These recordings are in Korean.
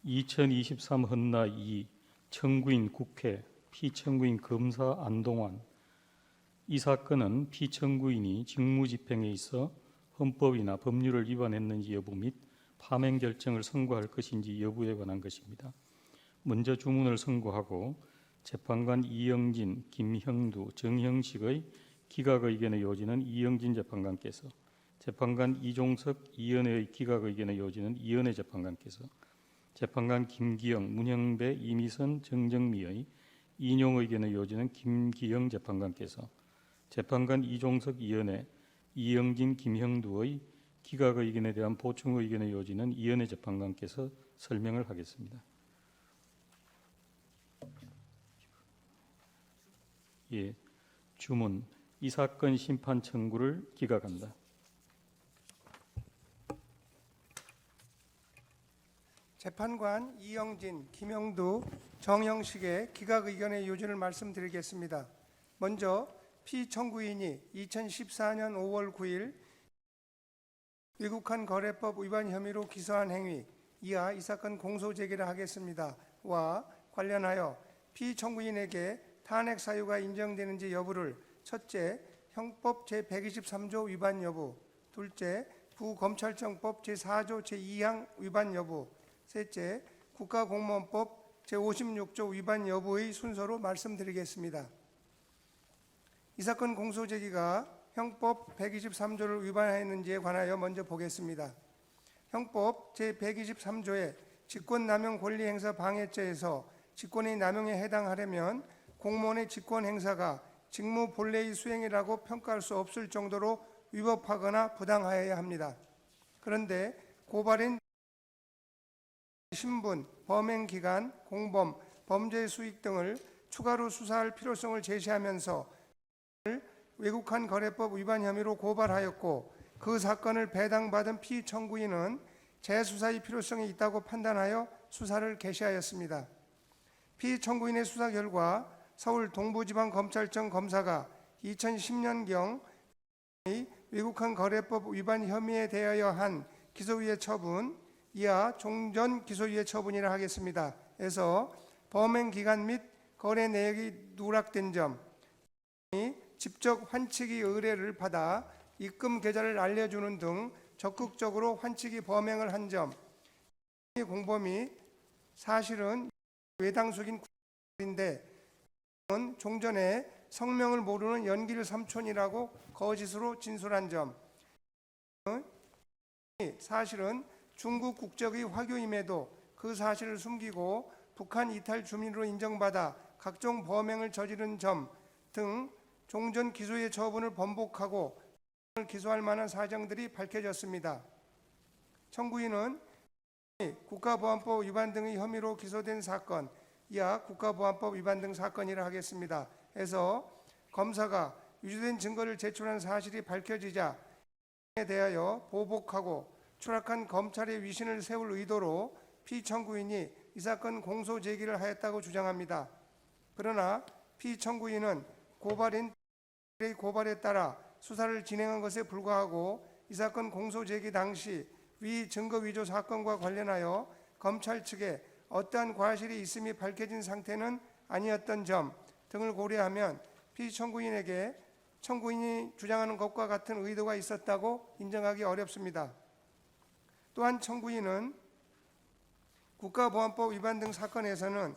2023 헌나 2 청구인 국회 피청구인 검사 안동환. 이 사건은 피청구인이 직무집행에 있어 헌법이나 법률을 위반했는지 여부 및 파면 결정을 선고할 것인지 여부에 관한 것입니다. 먼저 주문을 선고하고 재판관 이영진, 김형두, 정형식의 기각의견의 요지는 이영진 재판관께서, 재판관 이종석, 이연혜의 기각의견의 요지는 이연혜 재판관께서, 재판관 김기영, 문형배, 이미선, 정정미의 인용의견의 요지는 김기영 재판관께서, 재판관 이종석, 이연혜, 이영진, 김형두의 기각의견에 대한 보충의견의 요지는 이연혜 재판관께서 설명을 하겠습니다. 예, 주문. 이 사건 심판 청구를 기각한다. 재판관 이영진, 김형두, 정형식의 기각 의견의 요지를 말씀드리겠습니다. 먼저 피청구인이 2014년 5월 9일 외국한 거래법 위반 혐의로 기소한 행위, 이하 이 사건 공소 제기를 하겠습니다. 와 관련하여 피청구인에게 탄핵 사유가 인정되는지 여부를 첫째, 형법 제123조 위반 여부, 둘째, 부검찰청법 제4조 제2항 위반 여부, 셋째, 국가공무원법 제56조 위반 여부의 순서로 말씀드리겠습니다. 이 사건 공소 제기가 형법 123조를 위반하였는지에 관하여 먼저 보겠습니다. 형법 제123조의 직권남용 권리행사 방해죄에서 직권의 남용에 해당하려면 공무원의 직권행사가 직무 본래의 수행이라고 평가할 수 없을 정도로 위법하거나 부당하여야 합니다. 그런데 고발인 신분, 범행기간, 공범, 범죄 수익 등을 추가로 수사할 필요성을 제시하면서 외국한 거래법 위반 혐의로 고발하였고, 그 사건을 배당받은 피청구인은 재수사의 필요성이 있다고 판단하여 수사를 개시하였습니다. 피청구인의 수사 결과 서울 동부지방검찰청 검사가 2010년경 외국한 거래법 위반 혐의에 대하여 한 기소유예 처분, 이하 종전 기소유예 처분이라 하겠습니다. 에서 범행 기간 및 거래 내역이 누락된 점, 직접 환치기 의뢰를 받아 입금 계좌를 알려주는 등 적극적으로 환치기 범행을 한 점, 공범이 사실은 외당숙인 인데 종전에 성명을 모르는 연길 삼촌이라고 거짓으로 진술한 점, 사실은 중국 국적의 화교임에도 그 사실을 숨기고 북한 이탈 주민으로 인정받아 각종 범행을 저지른 점 등 종전 기소유예 처분을 번복하고 기소할 만한 사정들이 밝혀졌습니다. 청구인은 국가보안법 위반 등의 혐의로 기소된 사건, 이하 국가보안법 위반 등 사건이라 하겠습니다. 해서 검사가 유죄된 증거를 제출한 사실이 밝혀지자 에 대하여 보복하고 추락한 검찰의 위신을 세울 의도로 피청구인이 이 사건 공소 제기를 하였다고 주장합니다. 그러나 피청구인은 고발인 고발에 따라 수사를 진행한 것에 불과하고 이 사건 공소 제기 당시 위 증거 위조 사건과 관련하여 검찰 측에 어떠한 과실이 있음이 밝혀진 상태는 아니었던 점 등을 고려하면 피청구인에게 청구인이 주장하는 것과 같은 의도가 있었다고 인정하기 어렵습니다. 또한 청구인은 국가보안법 위반 등 사건에서는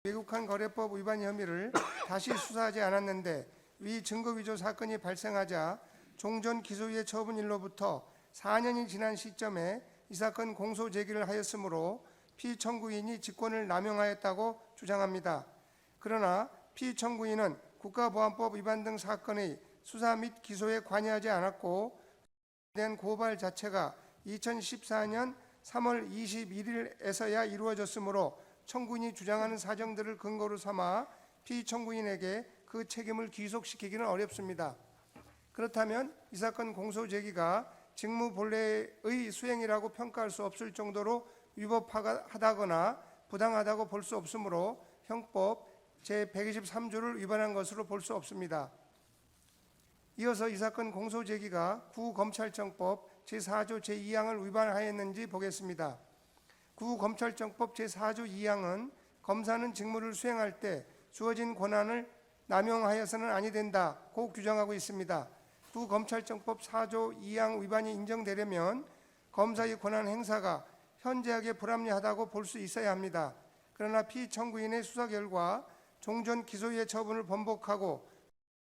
외국한 거래법 위반 혐의를 다시 수사하지 않았는데 위 증거 위조 사건이 발생하자 종전 기소유예 처분일로부터 4년이 지난 시점에 이 사건 공소 제기를 하였으므로 피청구인이 직권을 남용하였다고 주장합니다. 그러나 피청구인은 국가보안법 위반 등 사건의 수사 및 기소에 관여하지 않았고 된 고발 자체가 2014년 3월 21일에서야 이루어졌으므로 청구인이 주장하는 사정들을 근거로 삼아 피청구인에게 그 책임을 귀속시키기는 어렵습니다. 그렇다면 이 사건 공소 제기가 직무 본래의 수행이라고 평가할 수 없을 정도로 위법하다거나 부당하다고 볼 수 없으므로 형법 제123조를 위반한 것으로 볼 수 없습니다. 이어서 이 사건 공소 제기가 구검찰청법 제4조 제2항을 위반하였는지 보겠습니다. 구검찰청법 제4조 2항은 검사는 직무를 수행할 때 주어진 권한을 남용하여서는 아니 된다고 규정하고 있습니다. 구검찰청법 4조 2항 위반이 인정되려면 검사의 권한 행사가 현저하게 불합리하다고 볼 수 있어야 합니다. 그러나 피청구인의 수사 결과 종전 기소유예 처분을 번복하고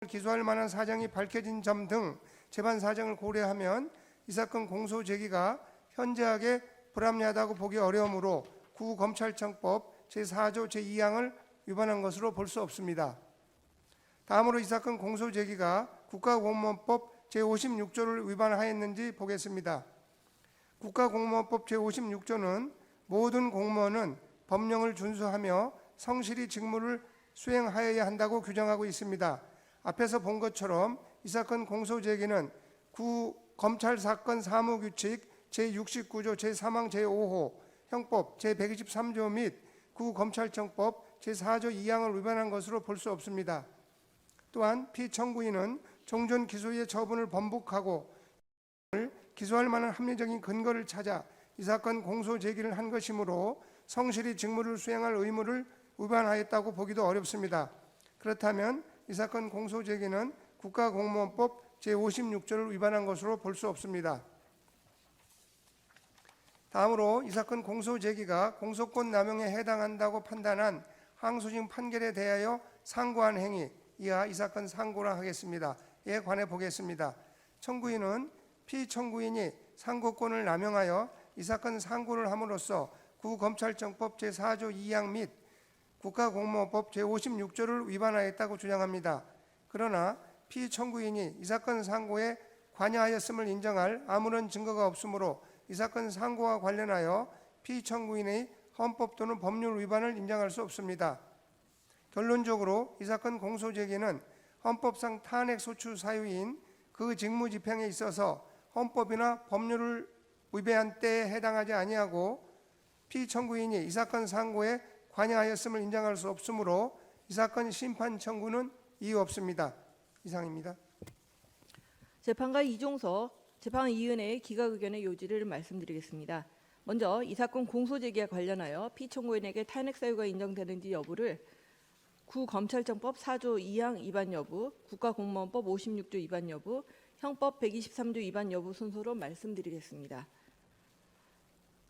기소할 만한 사정이 밝혀진 점 등 재반 사정을 고려하면 이 사건 공소 제기가 현저하게 불합리하다고 보기 어려우므로 구검찰청법 제4조 제2항을 위반한 것으로 볼 수 없습니다. 다음으로 이 사건 공소 제기가 국가공무원법 제56조를 위반하였는지 보겠습니다. 국가공무원법 제56조는 모든 공무원은 법령을 준수하며 성실히 직무를 수행하여야 한다고 규정하고 있습니다. 앞에서 본 것처럼 이 사건 공소 제기는 검찰사건 사무규칙 제69조 제3항 제5호, 형법 제123조 및 구검찰청법 제4조 2항을 위반한 것으로 볼 수 없습니다. 또한 피청구인은 종전 기소유예 처분을 번복하고 기소할 만한 합리적인 근거를 찾아 이 사건 공소 제기를 한 것이므로 성실히 직무를 수행할 의무를 위반하였다고 보기도 어렵습니다. 그렇다면 이 사건 공소 제기는 국가공무원법 제56조를 위반한 것으로 볼 수 없습니다. 다음으로 이 사건 공소 제기가 공소권 남용에 해당한다고 판단한 항소심 판결에 대하여 상고한 행위, 이하 이 사건 상고라 하겠습니다. 에 관해 보겠습니다. 청구인은 피청구인이 상고권을 남용하여 이 사건 상고를 함으로써 구검찰청법 제4조 2항 및 국가공무원법 제56조를 위반하였다고 주장합니다. 그러나 피청구인이 이 사건 상고에 관여하였음을 인정할 아무런 증거가 없으므로 이 사건 상고와 관련하여 피청구인의 헌법 또는 법률 위반을 인정할 수 없습니다. 결론적으로 이 사건 공소 제기는 헌법상 탄핵 소추 사유인 그 직무 집행에 있어서 헌법이나 법률을 위배한 때에 해당하지 아니하고 피청구인이 이 사건 상고에 관여하였음을 인정할 수 없으므로 이 사건 심판 청구는 이유 없습니다. 이상입니다. 재판가 이종서, 재판관 이은혜의 기각 의견의 요지를 말씀드리겠습니다. 먼저 이 사건 공소 제기와 관련하여 피청구인에게 탄핵 사유가 인정되는지 여부를 구검찰청법 4조 2항 위반 여부, 국가공무원법 56조 위반 여부, 형법 123조 위반 여부 순서로 말씀드리겠습니다.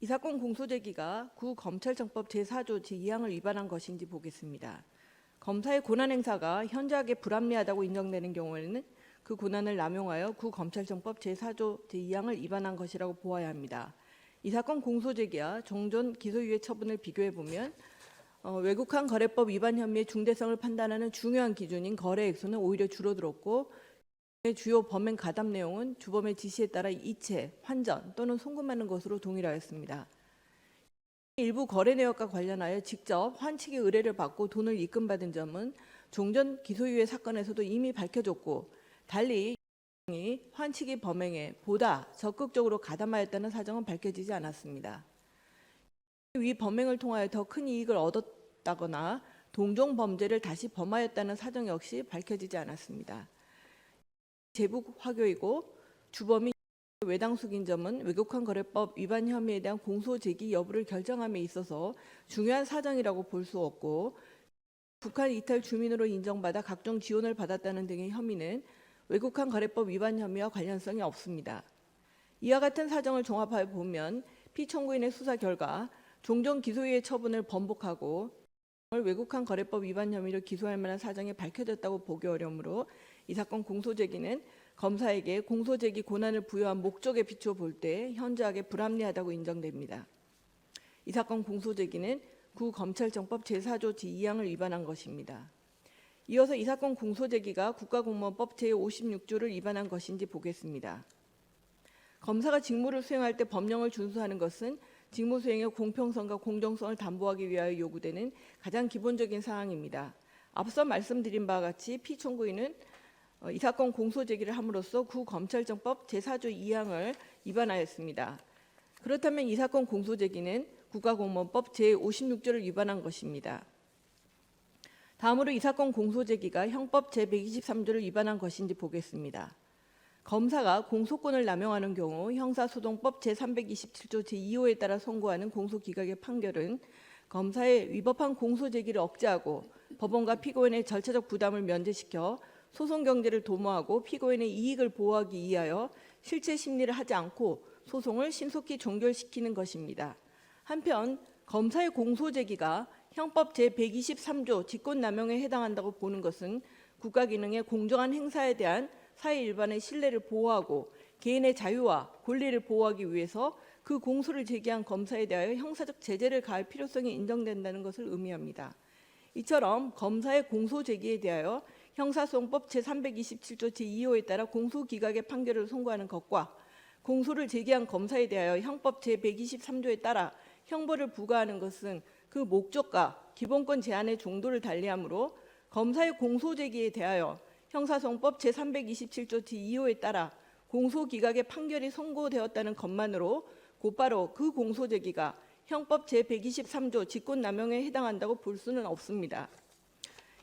이 사건 공소 제기가 구검찰청법 제4조 제2항을 위반한 것인지 보겠습니다. 검사의 권한 행사가 현저하게 불합리하다고 인정되는 경우에는 그 권한을 남용하여 구검찰청법 제4조 제2항을 위반한 것이라고 보아야 합니다. 이 사건 공소 제기와 종전 기소유예 처분을 비교해 보면 외국환 거래법 위반 혐의의 중대성을 판단하는 중요한 기준인 거래 액수는 오히려 줄어들었고 주요 범행 가담 내용은 주범의 지시에 따라 이체, 환전 또는 송금하는 것으로 동일하였습니다. 일부 거래 내역과 관련하여 직접 환치기 의뢰를 받고 돈을 입금받은 점은 종전 기소유예 사건에서도 이미 밝혀졌고 달리 환치기 범행에 보다 적극적으로 가담하였다는 사정은 밝혀지지 않았습니다. 위 범행을 통하여 더 큰 이익을 얻었다거나 동종 범죄를 다시 범하였다는 사정 역시 밝혀지지 않았습니다. 제북 화교이고 주범이 외당숙인 점은 외국환 거래법 위반 혐의에 대한 공소 제기 여부를 결정함에 있어서 중요한 사정이라고 볼 수 없고 북한 이탈 주민으로 인정받아 각종 지원을 받았다는 등의 혐의는 외국환 거래법 위반 혐의와 관련성이 없습니다. 이와 같은 사정을 종합하여 보면 피청구인의 수사 결과 종전 기소유예 처분을 번복하고 외국환 거래법 위반 혐의로 기소할 만한 사정이 밝혀졌다고 보기 어려우므로 이 사건 공소 제기는 검사에게 공소 제기 권한을 부여한 목적에 비추어 볼 때 현저하게 불합리하다고 인정됩니다. 이 사건 공소 제기는 구검찰청법 제4조 제2항을 위반한 것입니다. 이어서 이 사건 공소 제기가 국가공무원법 제56조를 위반한 것인지 보겠습니다. 검사가 직무를 수행할 때 법령을 준수하는 것은 직무 수행의 공평성과 공정성을 담보하기 위하여 요구되는 가장 기본적인 사항입니다. 앞서 말씀드린 바와 같이 피청구인은 이 사건 공소 제기를 함으로써 구검찰청법 제4조 2항을 위반하였습니다. 그렇다면 이 사건 공소 제기는 국가공무원법 제56조를 위반한 것입니다. 다음으로 이 사건 공소 제기가 형법 제123조를 위반한 것인지 보겠습니다. 검사가 공소권을 남용하는 경우 형사소송법 제327조 제2호에 따라 선고하는 공소기각의 판결은 검사의 위법한 공소 제기를 억제하고 법원과 피고인의 절차적 부담을 면제시켜 소송 경제를 도모하고 피고인의 이익을 보호하기 위하여 실체 심리를 하지 않고 소송을 신속히 종결시키는 것입니다. 한편 검사의 공소 제기가 형법 제123조 직권남용에 해당한다고 보는 것은 국가기능의 공정한 행사에 대한 사회 일반의 신뢰를 보호하고 개인의 자유와 권리를 보호하기 위해서 그 공소를 제기한 검사에 대하여 형사적 제재를 가할 필요성이 인정된다는 것을 의미합니다. 이처럼 검사의 공소 제기에 대하여 형사소송법 제327조 제2호에 따라 공소기각의 판결을 선고하는 것과 공소를 제기한 검사에 대하여 형법 제123조에 따라 형벌을 부과하는 것은 그 목적과 기본권 제한의 정도를 달리하므로 검사의 공소 제기에 대하여 형사소송법 제327조 제2호에 따라 공소기각의 판결이 선고되었다는 것만으로 곧바로 그 공소 제기가 형법 제123조 직권남용에 해당한다고 볼 수는 없습니다.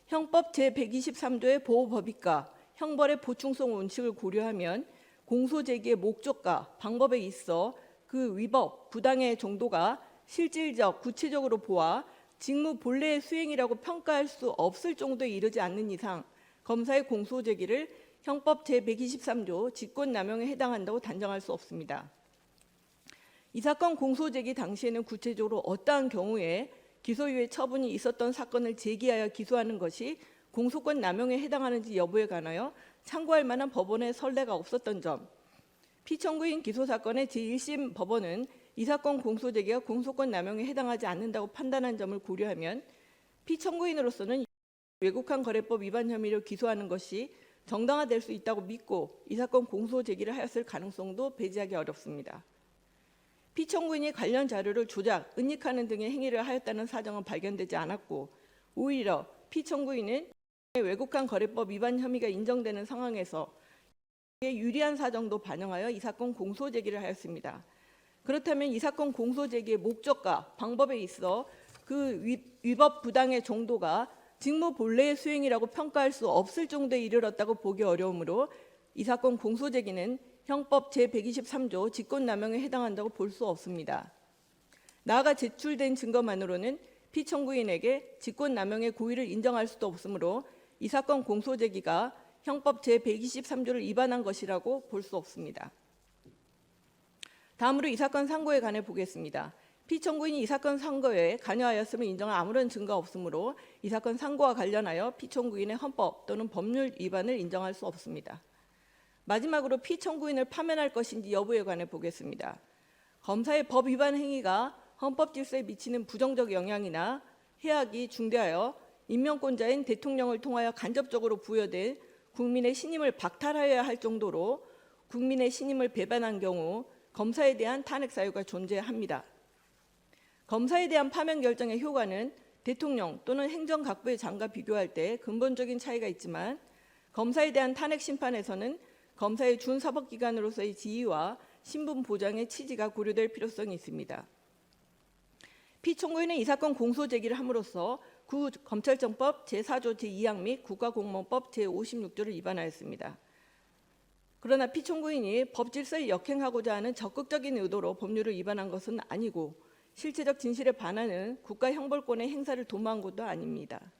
형법 제123조의 보호법익과 형벌의 보충성 원칙을 고려하면 공소 제기의 목적과 방법에 있어 그 위법, 부당의 정도가 실질적, 구체적으로 보아 직무 본래의 수행이라고 평가할 수 없을 정도에 이르지 않는 이상 검사의 공소 제기를 형법 제123조 직권남용에 해당한다고 단정할 수 없습니다. 이 사건 공소 제기 당시에는 구체적으로 어떠한 경우에 기소유예 처분이 있었던 사건을 제기하여 기소하는 것이 공소권 남용에 해당하는지 여부에 관하여 참고할 만한 법원의 선례가 없었던 점, 피청구인 기소 사건의 제1심 법원은 이 사건 공소 제기가 공소권 남용에 해당하지 않는다고 판단한 점을 고려하면 피청구인으로서는 외국한 거래법 위반 혐의로 기소하는 것이 정당화될 수 있다고 믿고 이 사건 공소 제기를 하였을 가능성도 배제하기 어렵습니다. 피청구인이 관련 자료를 조작, 은닉하는 등의 행위를 하였다는 사정은 발견되지 않았고 오히려 피청구인은 외국한 거래법 위반 혐의가 인정되는 상황에서 유리한 사정도 반영하여 이 사건 공소 제기를 하였습니다. 그렇다면 이 사건 공소 제기의 목적과 방법에 있어 그 위법 부당의 정도가 직무 본래의 수행이라고 평가할 수 없을 정도에 이르렀다고 보기 어려우므로 이 사건 공소 제기는 형법 제123조 직권남용에 해당한다고 볼 수 없습니다. 나아가 제출된 증거만으로는 피청구인에게 직권남용의 고의를 인정할 수도 없으므로 이 사건 공소 제기가 형법 제123조를 위반한 것이라고 볼 수 없습니다. 다음으로 이 사건 상고에 관해 보겠습니다. 피청구인이 이 사건 상고에 관여하였음을 인정한 아무런 증거가 없으므로 이 사건 상고와 관련하여 피청구인의 헌법 또는 법률 위반을 인정할 수 없습니다. 마지막으로 피청구인을 파면할 것인지 여부에 관해 보겠습니다. 검사의 법 위반 행위가 헌법 질서에 미치는 부정적 영향이나 해악이 중대하여 임명권자인 대통령을 통하여 간접적으로 부여된 국민의 신임을 박탈하여야 할 정도로 국민의 신임을 배반한 경우 검사에 대한 탄핵 사유가 존재합니다. 검사에 대한 파면 결정의 효과는 대통령 또는 행정각부의 장과 비교할 때 근본적인 차이가 있지만 검사에 대한 탄핵 심판에서는 검사의 준사법기관으로서의 지위와 신분 보장의 취지가 고려될 필요성이 있습니다. 피청구인은 이 사건 공소 제기를 함으로써 검찰청법 제4조 제2항 및 국가공무원법 제56조를 위반하였습니다. 그러나 피청구인이 법 질서에 역행하고자 하는 적극적인 의도로 법률을 위반한 것은 아니고 실체적 진실에 반하는 국가 형벌권의 행사를 도모한 것도 아닙니다.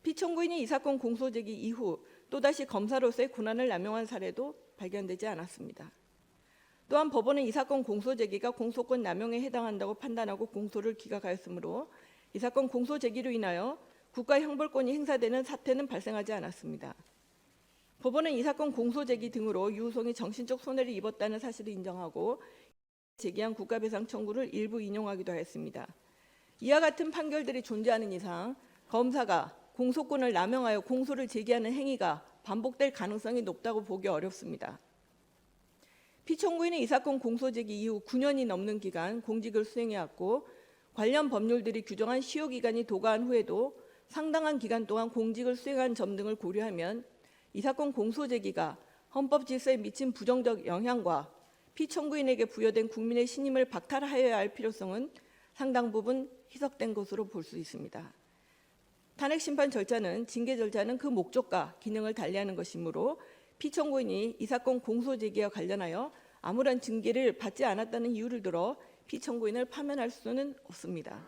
피청구인이 이 사건 공소 제기 이후 또다시 검사로서의 권한을 남용한 사례도 발견되지 않았습니다. 또한 법원은 이 사건 공소 제기가 공소권 남용에 해당한다고 판단하고 공소를 기각하였으므로 이 사건 공소 제기로 인하여 국가 형벌권이 행사되는 사태는 발생하지 않았습니다. 법원은 이 사건 공소 제기 등으로 유우성이 정신적 손해를 입었다는 사실을 인정하고 제기한 국가배상 청구를 일부 인용하기도 했습니다. 이와 같은 판결들이 존재하는 이상 검사가 공소권을 남용하여 공소를 제기하는 행위가 반복될 가능성이 높다고 보기 어렵습니다. 피청구인은 이 사건 공소 제기 이후 9년이 넘는 기간 공직을 수행해왔고 관련 법률들이 규정한 시효 기간이 도과한 후에도 상당한 기간 동안 공직을 수행한 점 등을 고려하면 이 사건 공소 제기가 헌법 질서에 미친 부정적 영향과 피청구인에게 부여된 국민의 신임을 박탈하여야 할 필요성은 상당 부분 희석된 것으로 볼 수 있습니다. 탄핵 심판 절차는 징계 절차는 그 목적과 기능을 달리하는 것이므로 피청구인이 이 사건 공소 제기와 관련하여 아무런 징계를 받지 않았다는 이유를 들어 피청구인을 파면할 수는 없습니다.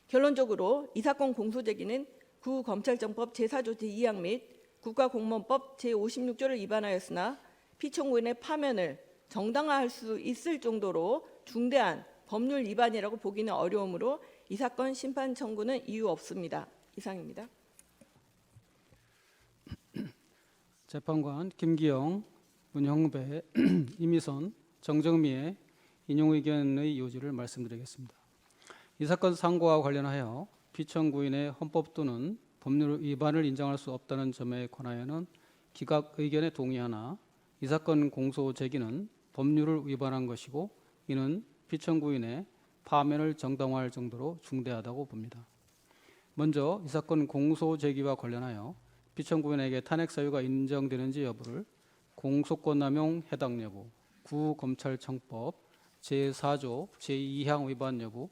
결론적으로 이 사건 공소 제기는 구검찰청법 제4조 제2항 및 국가공무원법 제56조를 위반하였으나 피청구인의 파면을 정당화할 수 있을 정도로 중대한 법률 위반이라고 보기는 어려우므로 이 사건 심판 청구는 이유 없습니다. 이상입니다. 재판관 김기영, 문형배, 이미선, 정정미의 인용 의견의 요지를 말씀드리겠습니다. 이 사건 상고와 관련하여 피청구인의 헌법 또는 법률 위반을 인정할 수 없다는 점에 관하여는 기각 의견에 동의하나 이 사건 공소 제기는 법률을 위반한 것이고 이는 피청구인의 파면을 정당화할 정도로 중대하다고 봅니다. 먼저 이 사건 공소 제기와 관련하여 피청구인에게 탄핵 사유가 인정되는지 여부를 공소권 남용 해당 여부, 구검찰청법 제4조 제2항 위반 여부,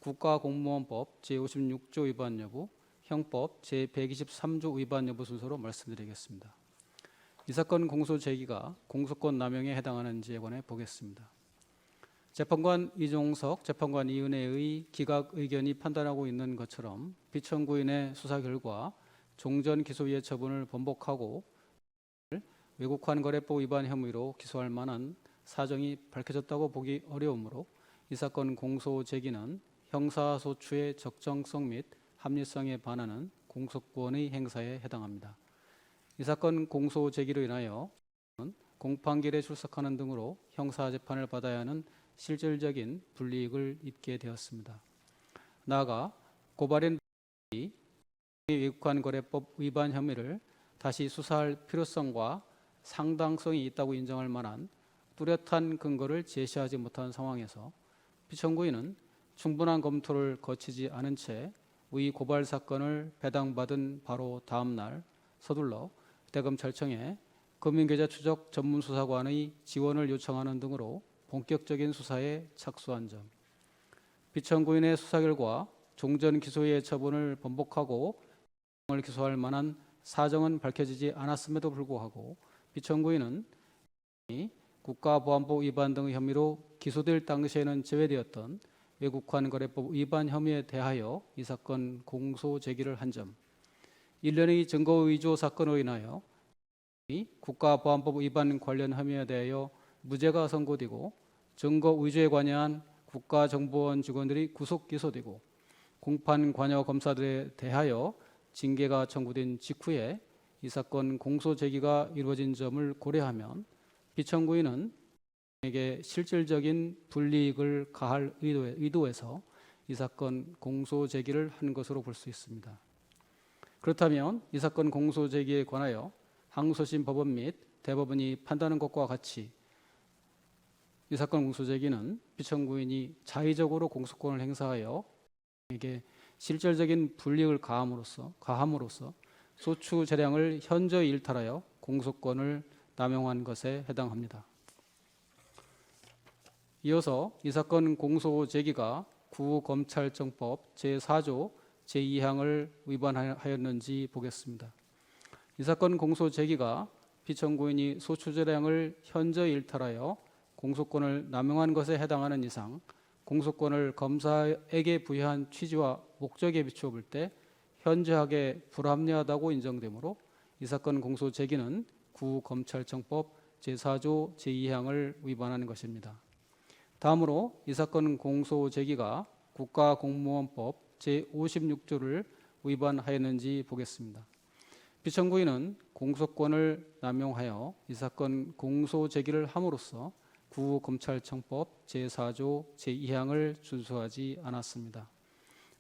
국가공무원법 제56조 위반 여부, 형법 제123조 위반 여부 순서로 말씀드리겠습니다. 이 사건 공소 제기가 공소권 남용에 해당하는지에 관해 보겠습니다. 재판관 이종석, 재판관 이은혜의 기각 의견이 판단하고 있는 것처럼 피청구인의 수사 결과 종전 기소유예 처분을 번복하고 외국환 거래법 위반 혐의로 기소할 만한 사정이 밝혀졌다고 보기 어려우므로 이 사건 공소 제기는 형사소추의 적정성 및 합리성에 반하는 공소권의 행사에 해당합니다. 이 사건 공소 제기로 인하여 공판길에 출석하는 등으로 형사재판을 받아야 하는 실질적인 불이익을 입게 되었습니다. 나아가 고발인 외국환 거래법 위반 혐의를 다시 수사할 필요성과 상당성이 있다고 인정할 만한 뚜렷한 근거를 제시하지 못한 상황에서 피청구인은 충분한 검토를 거치지 않은 채 위 고발 사건을 배당받은 바로 다음 날 서둘러 대검찰청에 금융계좌 추적 전문수사관의 지원을 요청하는 등으로 본격적인 수사에 착수한 점, 피청구인의 수사 결과 종전 기소유예 처분을 번복하고 을 기소할 만한 사정은 밝혀지지 않았음에도 불구하고 피청구인은 국가보안법 위반 등의 혐의로 기소될 당시에는 제외되었던 외국환 거래법 위반 혐의에 대하여 이 사건 공소 제기를 한 점, 일련의 증거 위조 사건으로 인하여 국가보안법 위반 관련 혐의에 대하여 무죄가 선고되고 증거 위조에 관여한 국가정보원 직원들이 구속 기소되고 공판 관여 검사들에 대하여 징계가 청구된 직후에 이 사건 공소 제기가 이루어진 점을 고려하면 피청구인은 에게 실질적인 불이익을 가할 의도에서 이 사건 공소 제기를 한 것으로 볼 수 있습니다. 그렇다면 이 사건 공소 제기에 관하여 항소심 법원 및 대법원이 판단한 것과 같이 이 사건 공소 제기는 피청구인이 자의적으로 공소권을 행사하여 에게 실질적인 불이익을 가함으로써 소추 재량을 현저히 일탈하여 공소권을 남용한 것에 해당합니다. 이어서 이 사건 공소 제기가 구검찰청법 제4조 제2항을 위반하였는지 보겠습니다. 이 사건 공소 제기가 피청구인이 소추 재량을 현저히 일탈하여 공소권을 남용한 것에 해당하는 이상 공소권을 검사에게 부여한 취지와 목적에 비추어 볼 때 현저하게 불합리하다고 인정되므로 이 사건 공소 제기는 구검찰청법 제4조 제2항을 위반하는 것입니다. 다음으로 이 사건 공소 제기가 국가공무원법 제56조를 위반하였는지 보겠습니다. 피청구인은 공소권을 남용하여 이 사건 공소 제기를 함으로써 구검찰청법 제4조 제2항을 준수하지 않았습니다.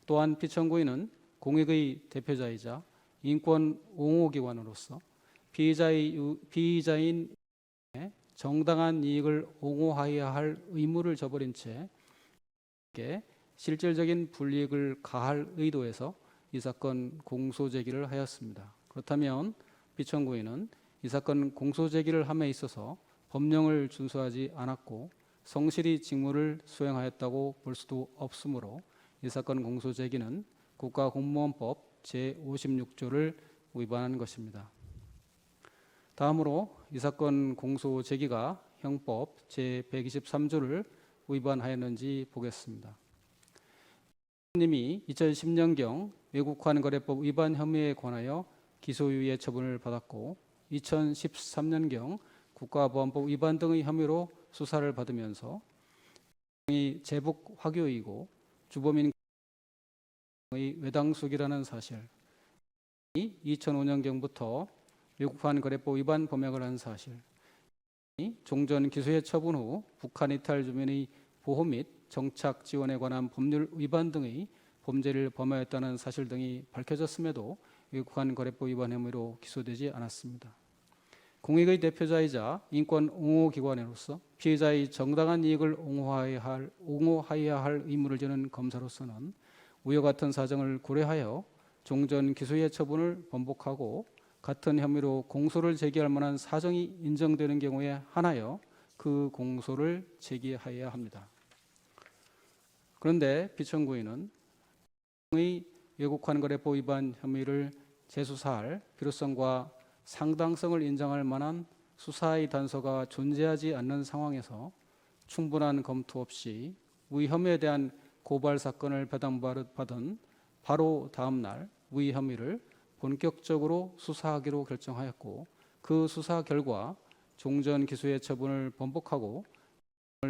또한 피청구인은 공익의 대표자이자 인권 옹호기관으로서 피의자인 정당한 이익을 옹호하여야 할 의무를 저버린 채 실질적인 불이익을 가할 의도에서 이 사건 공소 제기를 하였습니다. 그렇다면 피청구인은 이 사건 공소 제기를 함에 있어서 법령을 준수하지 않았고 성실히 직무를 수행하였다고 볼 수도 없으므로 이 사건 공소 제기는 국가공무원법 제56조를 위반한 것입니다. 다음으로 이 사건 공소 제기가 형법 제123조를 위반하였는지 보겠습니다. 님이 2010년경 외국환거래법 위반 혐의에 관하여 기소유예 처분을 받았고 2013년경 국가보안법 위반 등의 혐의로 수사를 받으면서 제북 화교이고 주범인 의 외당숙이라는 사실, 2005년경부터 외국환거래법 위반 범행을 한 사실, 종전 기소의 처분 후 북한 이탈 주민의 보호 및 정착 지원에 관한 법률 위반 등의 범죄를 범하였다는 사실 등이 밝혀졌음에도 외국환거래법 위반 혐의로 기소되지 않았습니다. 공익의 대표자이자 인권 옹호기관으로서 피해자의 정당한 이익을 옹호해야 할 의무를 지는 검사로서는 위와 같은 사정을 고려하여 종전 기소의 처분을 번복하고 같은 혐의로 공소를 제기할 만한 사정이 인정되는 경우에 한하여 그 공소를 제기하여야 합니다. 그런데 피청구인은 외국환거래법 위반 혐의를 재수사할 필요성과 상당성을 인정할 만한 수사의 단서가 존재하지 않는 상황에서 충분한 검토 없이 위 혐의에 대한 고발 사건을 배당받은 바로 다음 날 위 혐의를 본격적으로 수사하기로 결정하였고 그 수사 결과 종전 기소의 처분을 번복하고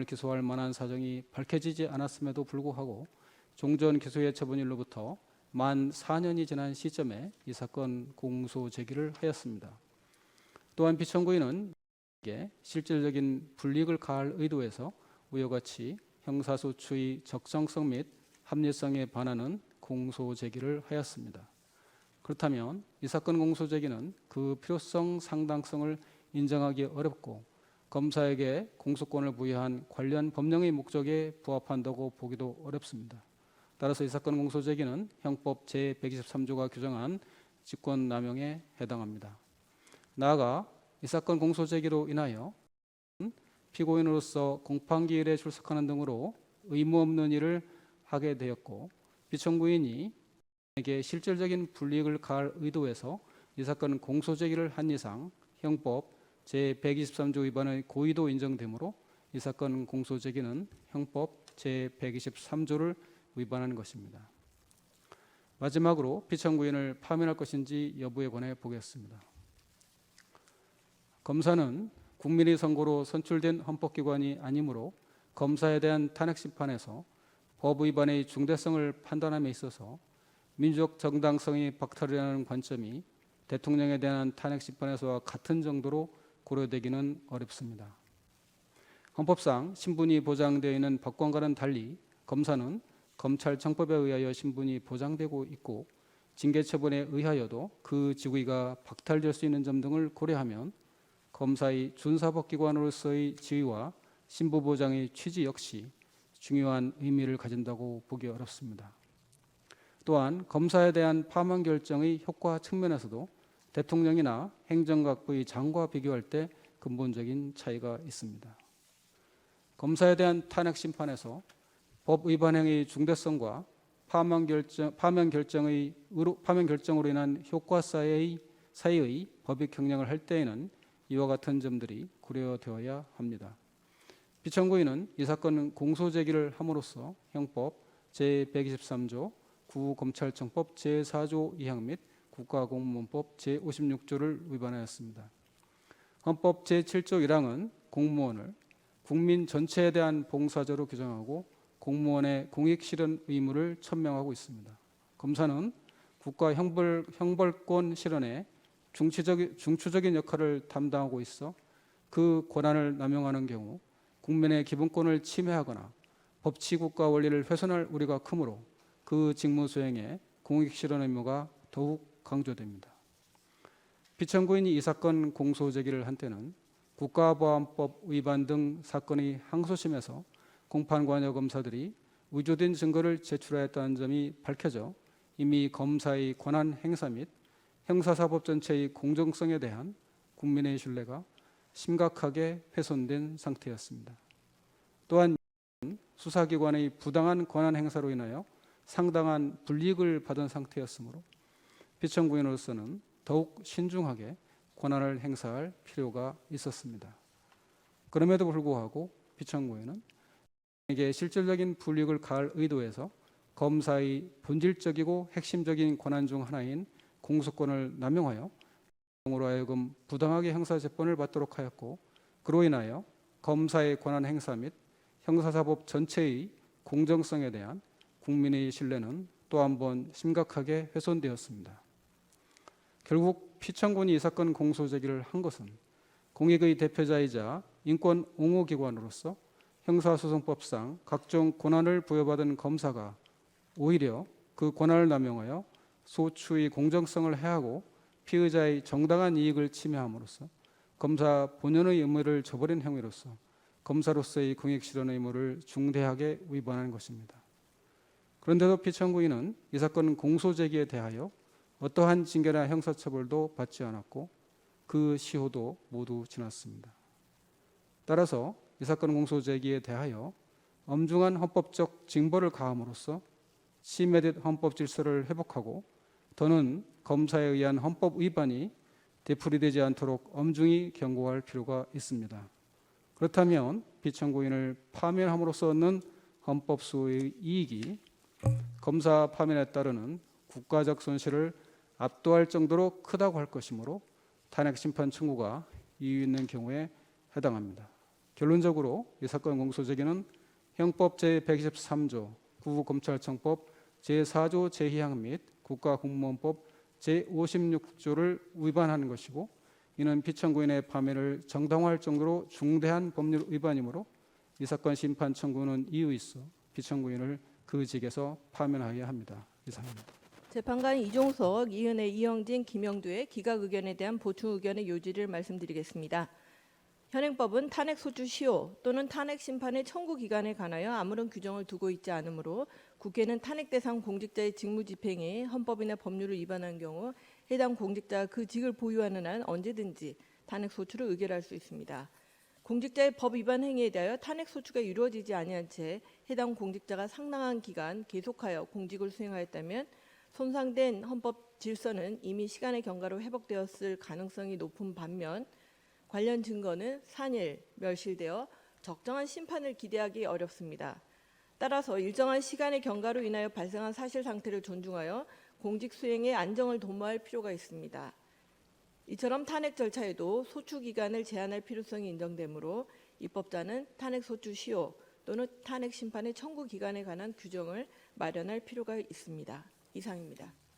기소할 만한 사정이 밝혀지지 않았음에도 불구하고 종전 기소의 처분일로부터 만 4년이 지난 시점에 이 사건 공소 제기를 하였습니다. 또한 피청구인은 실질적인 불이익을 가할 의도에서 위와 같이 형사소추의 적정성 및 합리성에 반하는 공소 제기를 하였습니다. 그렇다면 이 사건 공소 제기는 그 필요성, 상당성을 인정하기 어렵고 검사에게 공소권을 부여한 관련 법령의 목적에 부합한다고 보기도 어렵습니다. 따라서 이 사건 공소 제기는 형법 제123조가 규정한 직권남용에 해당합니다. 나아가 이 사건 공소 제기로 인하여 피고인으로서 공판기일에 출석하는 등으로 의무 없는 일을 하게 되었고 피청구인이 에게 실질적인 불이익을 가할 의도에서 이 사건 공소 제기를 한 이상 형법 제123조 위반의 고의도 인정되므로 이 사건 공소 제기는 형법 제123조를 위반한 것입니다. 마지막으로 피청구인을 파면할 것인지 여부에 관해 보겠습니다. 검사는 국민의 선고로 선출된 헌법기관이 아니므로 검사에 대한 탄핵심판에서 법 위반의 중대성을 판단함에 있어서 민주적 정당성이 박탈이라는 관점이 대통령에 대한 탄핵심판에서와 같은 정도로 고려되기는 어렵습니다. 헌법상 신분이 보장되어 있는 법관과는 달리 검사는 검찰청법에 의하여 신분이 보장되고 있고 징계처분에 의하여도 그 직위가 박탈될 수 있는 점 등을 고려하면 검사의 준사법기관으로서의 지위와 신분보장의 취지 역시 중요한 의미를 가진다고 보기 어렵습니다. 또한 검사에 대한 파면 결정의 효과 측면에서도 대통령이나 행정각부의 장과 비교할 때 근본적인 차이가 있습니다. 검사에 대한 탄핵 심판에서 법 위반 행위의 중대성과 파면 결정으로 인한 효과 사이의 법익 경량을 할 때에는 이와 같은 점들이 고려되어야 합니다. 피청구인은 이 사건 공소 제기를 함으로써 형법 제123조, 구검찰청법 제4조 2항 및 국가공무원법 제56조를 위반하였습니다. 헌법 제7조 1항은 공무원을 국민 전체에 대한 봉사자로 규정하고 공무원의 공익실현 의무를 천명하고 있습니다. 검사는 국가 형벌권 실현에 중추적인 역할을 담당하고 있어 그 권한을 남용하는 경우 국민의 기본권을 침해하거나 법치국가 원리를 훼손할 우려가 크므로 그 직무 수행에 공익실현 의무가 더욱 강조됩니다. 피청구인이 이 사건 공소 제기를 한 때는 국가보안법 위반 등 사건의 항소심에서 공판관여 검사들이 위조된 증거를 제출하였다는 점이 밝혀져 이미 검사의 권한 행사 및 형사사법 전체의 공정성에 대한 국민의 신뢰가 심각하게 훼손된 상태였습니다. 또한 수사기관의 부당한 권한 행사로 인하여 상당한 불이익을 받은 상태였으므로 피청구인으로서는 더욱 신중하게 권한을 행사할 필요가 있었습니다. 그럼에도 불구하고 피청구에는 에게 실질적인 불이익을 가할 의도에서 검사의 본질적이고 핵심적인 권한 중 하나인 공소권을 남용하여 으로 하여금 부당하게 형사재판을 받도록 하였고, 그로 인하여 검사의 권한 행사 및 형사사법 전체의 공정성에 대한 국민의 신뢰는 또 한 번 심각하게 훼손되었습니다. 결국 피청군이 이 사건 공소 제기를 한 것은 공익의 대표자이자 인권 옹호기관으로서 형사소송법상 각종 권한을 부여받은 검사가 오히려 그 권한을 남용하여 소추의 공정성을 해하고 피의자의 정당한 이익을 침해함으로써 검사 본연의 의무를 저버린 행위로서 검사로서의 공익 실현 의무를 중대하게 위반한 것입니다. 그런데도 피청구인은 이 사건 공소 제기에 대하여 어떠한 징계나 형사처벌도 받지 않았고 그 시효도 모두 지났습니다. 따라서 이 사건 공소 제기에 대하여 엄중한 헌법적 징벌을 가함으로써 침해된 헌법 질서를 회복하고 더는 검사에 의한 헌법 위반이 되풀이되지 않도록 엄중히 경고할 필요가 있습니다. 그렇다면 피청구인을 파면함으로써 얻는 헌법 수호의 이익이 검사 파면에 따르는 국가적 손실을 압도할 정도로 크다고 할 것이므로 탄핵 심판 청구가 이유 있는 경우에 해당합니다. 결론적으로 이 사건 공소 제기는 형법 제123조, 구검찰청법 제4조 제2항 및 국가공무원법 제56조를 위반하는 것이고, 이는 피청구인의 파면을 정당화할 정도로 중대한 법률 위반이므로 이 사건 심판 청구는 이유 있어 피청구인을 그 직에서 파면하여야 합니다. 이상입니다. 재판관 이종석, 이은혜, 이영진, 김영두의 기각 의견에 대한 보충 의견의 요지를 말씀드리겠습니다. 현행법은 탄핵 소추 시효 또는 탄핵 심판의 청구 기간에 관하여 아무런 규정을 두고 있지 않으므로 국회는 탄핵 대상 공직자의 직무 집행에 헌법이나 법률을 위반한 경우 해당 공직자가 그 직을 보유하는 한 언제든지 탄핵 소추를 의결할 수 있습니다. 공직자의 법 위반 행위에 대하여 탄핵 소추가 이루어지지 아니한 채 해당 공직자가 상당한 기간 계속하여 공직을 수행하였다면 손상된 헌법 질서는 이미 시간의 경과로 회복되었을 가능성이 높은 반면 관련 증거는 산일, 멸실되어 적정한 심판을 기대하기 어렵습니다. 따라서 일정한 시간의 경과로 인하여 발생한 사실 상태를 존중하여 공직 수행의 안정을 도모할 필요가 있습니다. 이처럼 탄핵 절차에도 소추 기간을 제한할 필요성이 인정되므로 입법자는 탄핵 소추 시효 또는 탄핵 심판의 청구 기간에 관한 규정을 마련할 필요가 있습니다. 이상입니다.